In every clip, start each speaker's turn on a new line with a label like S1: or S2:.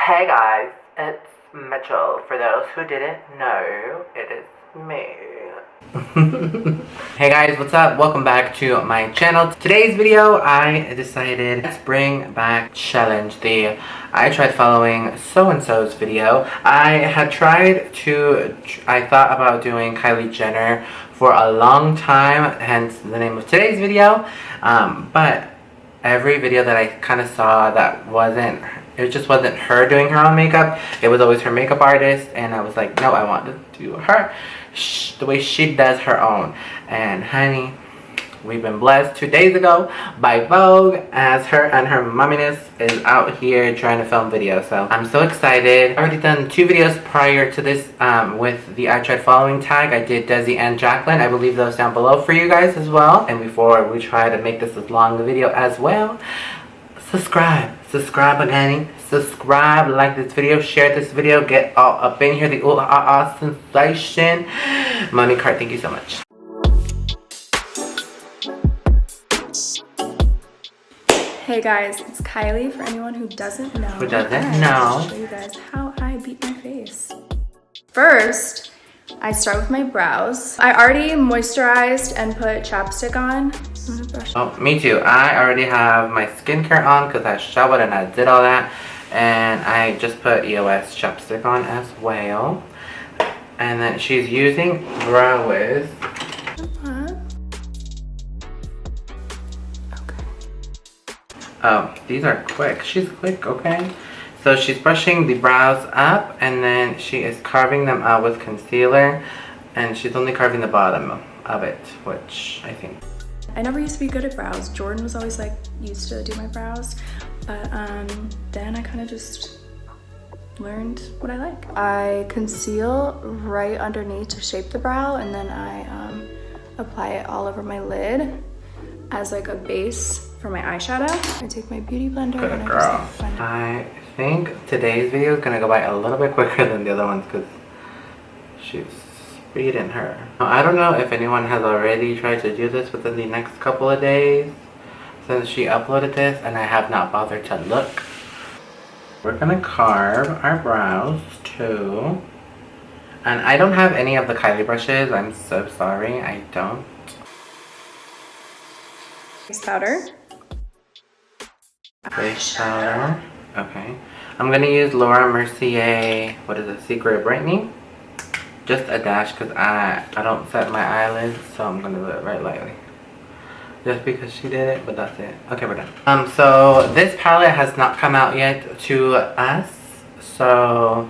S1: Hey guys, it's Mitchell. For those who didn't know, it is me. Hey guys, what's up? Welcome back to my channel. Today's video, I decided let's bring back challenge, the I tried following so-and-so's video. I thought about doing Kylie Jenner for a long time, hence the name of today's video. But every video that I kind of saw that it just wasn't her doing her own makeup. It was always her makeup artist, and I was like, no, I want to do her the way she does her own. And honey, we've been blessed 2 days ago by Vogue, as her and her mumminess is out here trying to film videos. So I'm so excited. I've already done 2 videos prior to this with the I Tried Following tag. I did Desi and Jacqueline. I will leave those down below for you guys as well. And before we try to make this as long a video as well, subscribe again, subscribe, like this video, share this video, get all up in here, the sensation. Mommy Cart, thank you so much.
S2: Hey guys, it's Kylie. For anyone who doesn't know,
S1: I'll
S2: show you guys how I beat my face. First, I start with my brows. I already moisturized and put chapstick on. I'm gonna brush.
S1: Oh, me too. I already have my skincare on because I showered and I did all that. And I just put EOS chapstick on as well. And then she's using Brow Wiz.
S2: Okay.
S1: Oh, these are quick. She's quick, okay? So she's brushing the brows up, and then she is carving them out with concealer. And she's only carving the bottom of it, which I think.
S2: I never used to be good at brows. Jordan was always like, used to do my brows. But then I kind of just learned what I like. I conceal right underneath to shape the brow, and then I apply it all over my lid as like a base for my eyeshadow. I take my beauty blender and I just like blend it.
S1: I think today's video is gonna go by a little bit quicker than the other ones because she's speeding her. I don't know if anyone has already tried to do this within the next couple of days since she uploaded this, and I have not bothered to look. We're gonna carve our brows too. And I don't have any of the Kylie brushes. I'm so sorry, I don't.
S2: Face powder.
S1: Face powder. Okay. I'm gonna use Laura Mercier, what is it, Secret Brightening? Just a dash because I don't set my eyelids, so I'm gonna do it right lightly. Just because she did it, but that's it. Okay, we're done. So this palette has not come out yet to us, so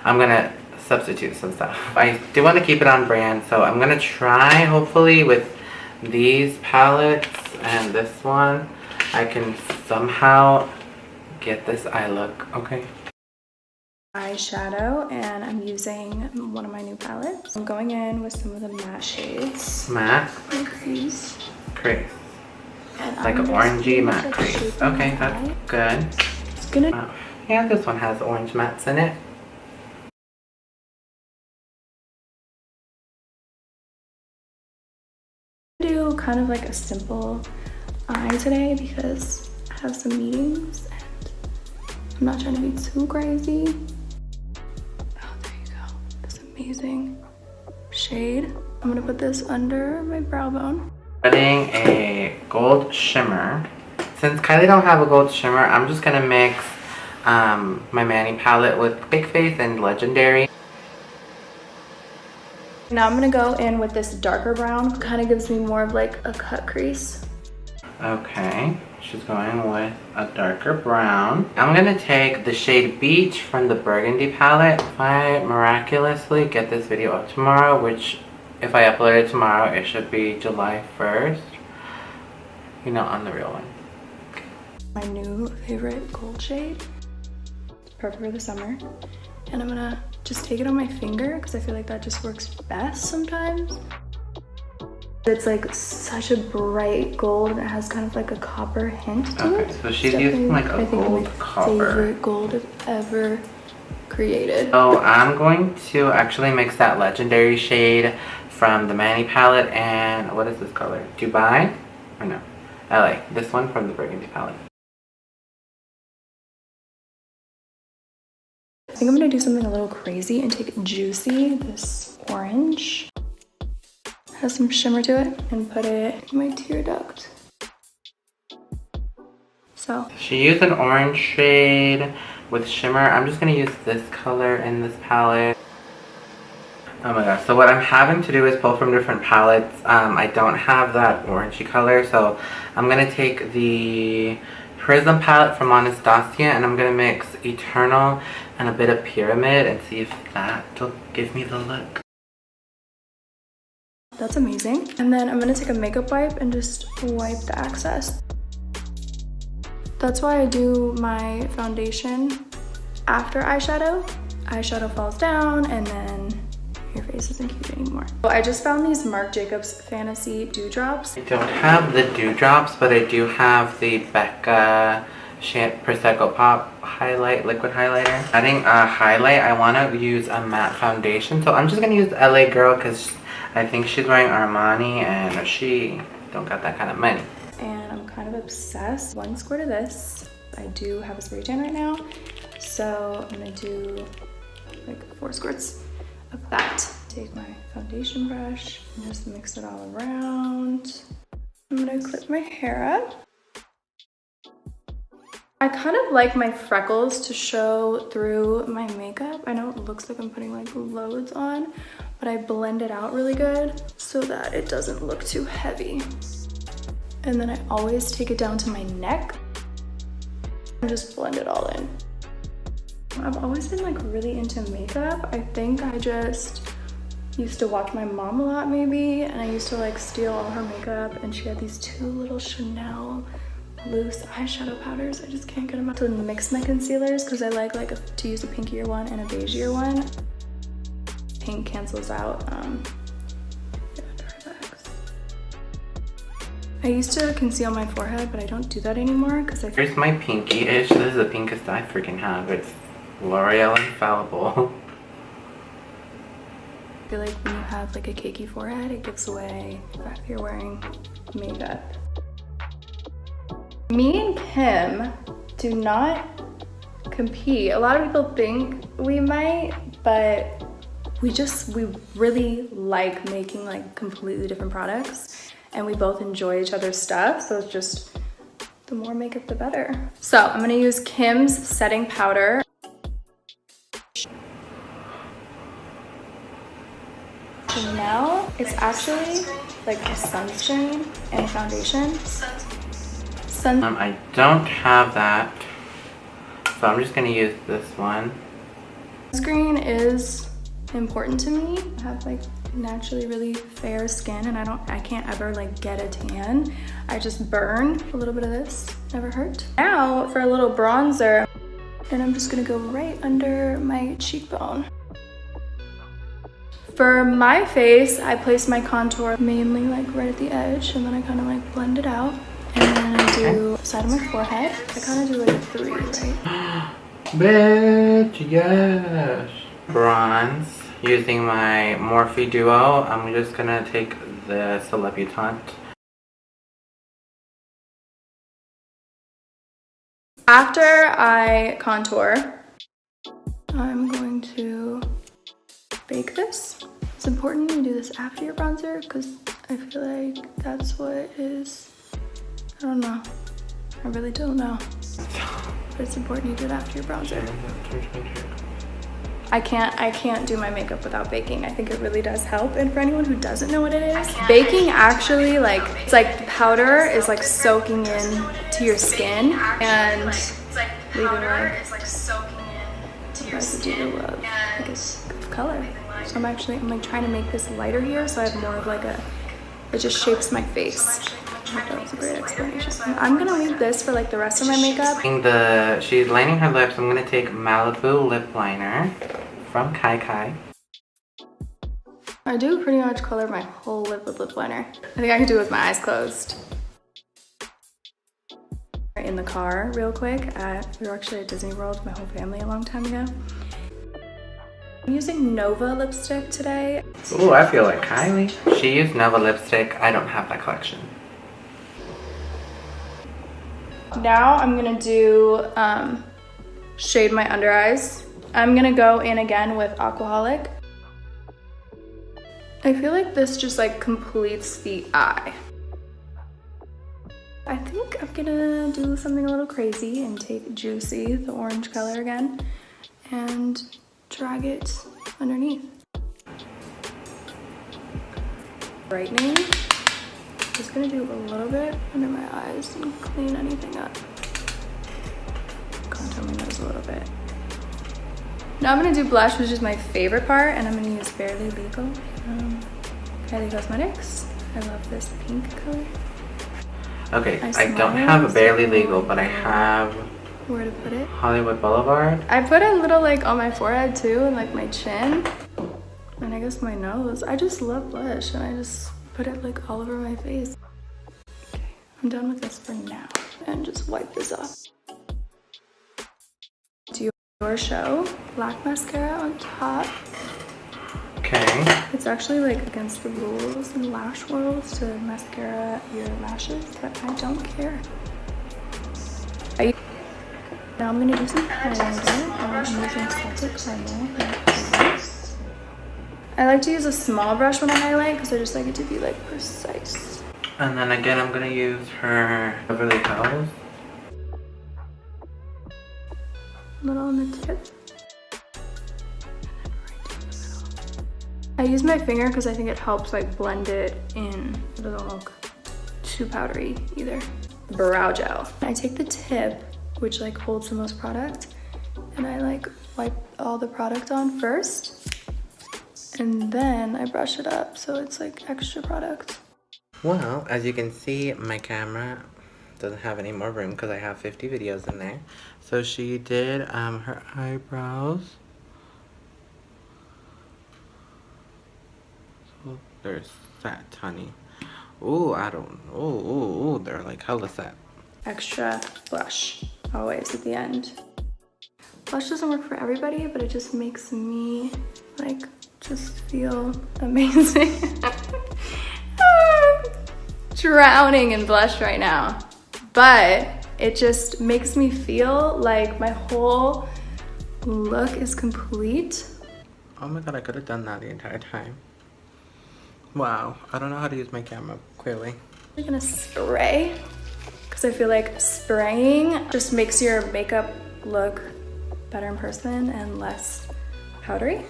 S1: I'm gonna substitute some stuff. I do want to keep it on brand, so I'm gonna try, hopefully, with these palettes and this one, I can somehow get this eye look, okay?
S2: Eyeshadow, and I'm using one of my new palettes. I'm going in with some of the matte shades.
S1: Matte?
S2: Like these.
S1: Crease.
S2: And
S1: like an orangey matte crease. Okay, that's good.
S2: It's gonna...
S1: yeah, this one has orange mattes in it.
S2: Do kind of like a simple eye today because I have some meetings and I'm not trying to be too crazy. Oh, there you go. This amazing shade. I'm gonna put this under my brow bone.
S1: Putting a gold shimmer. Since Kylie don't have a gold shimmer, I'm just gonna mix my Manny palette with Big Face and Legendary.
S2: Now I'm gonna go in with this darker brown. Kind of gives me more of like a cut crease.
S1: Okay, she's going with a darker brown. I'm gonna take the shade Beach from the Burgundy palette. If I miraculously get this video up tomorrow, which if I upload it tomorrow, it should be July 1st. You know, on the real one.
S2: My new favorite gold shade. It's perfect for the summer. And I'm gonna just take it on my finger because I feel like that just works best sometimes. It's like such a bright gold and it has kind of like a copper hint to it.
S1: Okay, so she's using like a gold copper.
S2: Favorite gold I've ever created.
S1: So I'm going to actually mix that Legendary shade from the Manny palette and what is this color? Dubai? Or no? LA. This one from the Burgundy palette.
S2: think I'm gonna do something a little crazy and take Juicy, this orange, has some shimmer to it, and put it in my tear duct. So
S1: she used an orange shade with shimmer. I'm just gonna use this color in this palette. Oh my gosh, so what I'm having to do is pull from different palettes. I don't have that orangey color, so I'm gonna take the Prism palette from Anastasia and I'm gonna mix Eternal and a bit of Pyramid and see if that'll give me the look.
S2: That's amazing. And then I'm gonna take a makeup wipe and just wipe the excess. That's why I do my foundation after eyeshadow. Eyeshadow falls down and then your face isn't cute anymore. So I just found these Marc Jacobs Fantasy Dewdrops.
S1: I don't have the dewdrops, but I do have the Becca Prosecco Pop highlight, liquid highlighter. Adding a highlight, I want to use a matte foundation, so I'm just going to use LA Girl because I think she's wearing Armani and she don't got that kind of money.
S2: And I'm kind of obsessed. 1 squirt of this. I do have a spray tan right now, so I'm going to do like 4 squirts of that. Take my foundation brush and just mix it all around. I'm gonna clip my hair up. I kind of like my freckles to show through my makeup. I know it looks like I'm putting like loads on, but I blend it out really good so that it doesn't look too heavy. And then I always take it down to my neck and just blend it all in. I've always been like really into makeup. I think I just used to watch my mom a lot maybe, and I used to like steal all her makeup, and she had these 2 little Chanel loose eyeshadow powders. I just can't get them out to mix my concealers because I like to use a pinkier one and a beigeier one. Pink cancels out dark bags. I used to conceal my forehead, but I don't do that anymore because
S1: Here's my pinky-ish. This is the pinkest I freaking have. It's L'Oreal Infallible.
S2: I feel like when you have like a cakey forehead, it gives away the fact that you're wearing makeup. Me and Kim do not compete. A lot of people think we might, but we really like making like completely different products, and we both enjoy each other's stuff, so it's just the more makeup the better. So I'm gonna use Kim's setting powder. So now it's actually like a sunscreen and foundation.
S1: I don't have that, so I'm just gonna use this one.
S2: Sunscreen is important to me. I have like naturally really fair skin, and I can't ever like get a tan. I just burn. A little bit of this never hurt. Now for a little bronzer, and I'm just gonna go right under my cheekbone. For my face, I place my contour mainly like right at the edge, and then I kind of like blend it out. And then I do side of my forehead. I kind of do like 3, right?
S1: Bitch, yes. Bronze. Using my Morphe Duo, I'm just gonna take the Celebutant.
S2: After I contour, I'm going to bake this. It's important to do this after your bronzer because I feel like that's what is, I don't know. I really don't know. But it's important you do it after your bronzer. I can't do my makeup without baking. I think it really does help. And for anyone who doesn't know what it is, baking actually it's like the powder is like soaking in to your skin and leaving like residue of color. So I'm like trying to make this lighter here so I have more of like it just shapes my face. I hope that was a great explanation. I'm gonna leave this for like the rest of my makeup.
S1: She's lining her lips. I'm gonna take Malibu lip liner from KYLIE.
S2: I do pretty much color my whole lip with lip liner. I think I could do it with my eyes closed. In the car real quick, we were actually at Disney World with my whole family a long time ago. I'm using Nova lipstick today.
S1: Ooh, I feel like Kylie. She used Nova lipstick. I don't have that collection.
S2: Now I'm gonna do shade my under eyes I'm gonna go in again with Aquaholic. I feel like this just like completes the eye. I think I'm gonna do something a little crazy and take Juicy, the orange color again, and drag it underneath. Brightening. Just gonna do a little bit under my eyes and clean anything up. Contour my nose a little bit. Now I'm gonna do blush, which is my favorite part, and I'm gonna use Barely Legal. KYLIE Cosmetics. I love this pink color.
S1: Okay, I don't have a Barely Legal, but I have...
S2: Where to put it?
S1: Hollywood Boulevard.
S2: I put a little like on my forehead too, and like my chin. And I guess my nose. I just love blush, and I just put it like all over my face. Okay, I'm done with this for now. And just wipe this off. Do your show. Black mascara on top.
S1: Okay.
S2: It's actually like against the rules in lash world to mascara your lashes, but I don't care. Now I'm gonna do some highlighter. I'm using Salted Caramel. I like to use a small brush when I highlight because I just like it to be like precise.
S1: And then again, I'm gonna use her Beverly Hills.
S2: A little on the tip. I use my finger because I think it helps like blend it in. It doesn't look too powdery either. Brow gel. I take the tip, which like holds the most product, and I like wipe all the product on first, and then I brush it up so it's like extra product.
S1: Well, as you can see, my camera doesn't have any more room because I have 50 videos in there. So she did her eyebrows. So they're set, honey. Ooh, ooh, they're like hella set.
S2: Extra blush, always at the end. Blush doesn't work for everybody, but it just makes me like just feel amazing. Drowning in blush right now, but it just makes me feel like my whole look is complete.
S1: Oh my god, I could have done that the entire time. Wow, I don't know how to use my camera, clearly.
S2: I'm gonna spray, because I feel like spraying just makes your makeup look better in person and less powdery.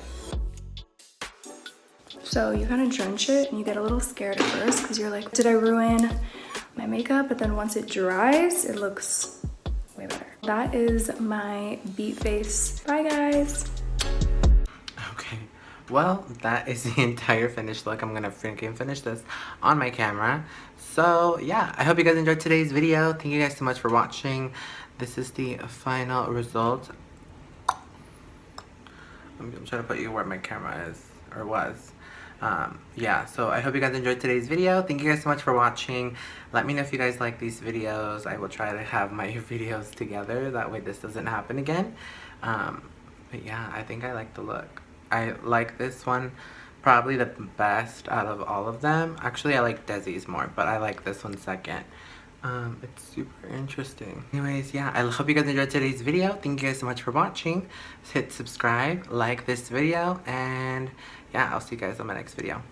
S2: So you kind of drench it and you get a little scared at first because you're like, did I ruin my makeup? But then once it dries, it looks way better. That is my beat face. Bye guys.
S1: Okay, well, that is the entire finished look. I'm gonna freaking finish this on my camera. So yeah, I hope you guys enjoyed today's video. Thank you guys so much for watching. This is the final result. I'm trying to put you where my camera is, or was. Yeah, so I hope you guys enjoyed today's video. Thank you guys so much for watching. Let me know if you guys like these videos. I will try to have my videos together. That way this doesn't happen again. But yeah, I think I like the look. I like this one probably the best out of all of them. Actually, I like Desi's more, but I like this one second. It's super interesting. Anyways, yeah, I hope you guys enjoyed today's video. Thank you guys so much for watching. Hit subscribe, like this video, and yeah, I'll see you guys on my next video.